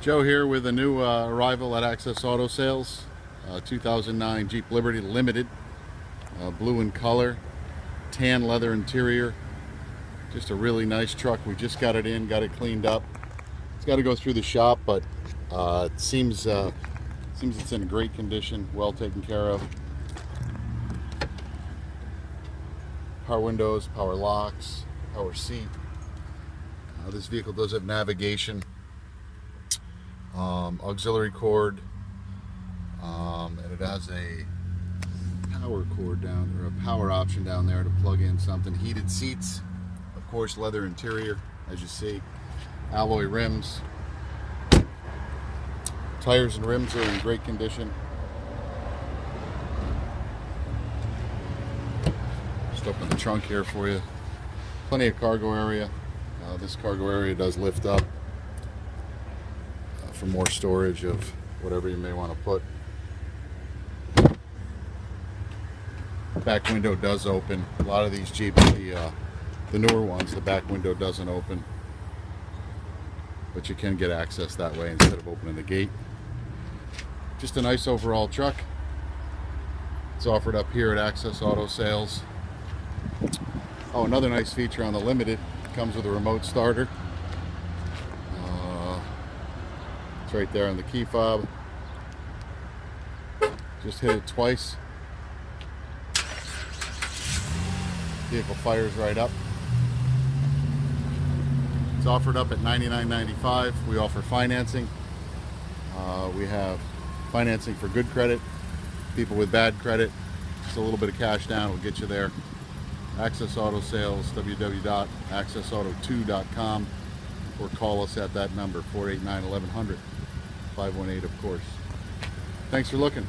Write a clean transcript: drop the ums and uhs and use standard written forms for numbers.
Joe here with a new arrival at Access Auto Sales. 2009 Jeep Liberty Limited, blue in color, tan leather interior. Just a really nice truck. We just got it in, got it cleaned up. It's got to go through the shop, but it seems it's in great condition, well taken care of. Power windows, power locks, power seat. This vehicle does have navigation, auxiliary cord, and it has a power cord down, or a power option down there to plug in something. Heated seats, of course, leather interior, as you see, alloy rims. Tires and rims are in great condition. Just open the trunk here for you. Plenty of cargo area. This cargo area does lift up for more storage of whatever you may want to put. Back window does open. A lot of these Jeeps, the newer ones, the back window doesn't open, but you can get access that way instead of opening the gate. Just a nice overall truck. It's offered up here at Access Auto Sales. Oh, another nice feature on the Limited, it comes with a remote starter. It's right there on the key fob. Just hit it twice. Vehicle fires right up. It's offered up at $99.95. We offer financing. We have financing for good credit, people with bad credit. Just a little bit of cash down will get you there. Access Auto Sales, www.accessauto2.com, or call us at that number, 489-1100, 518 of course. Thanks for looking.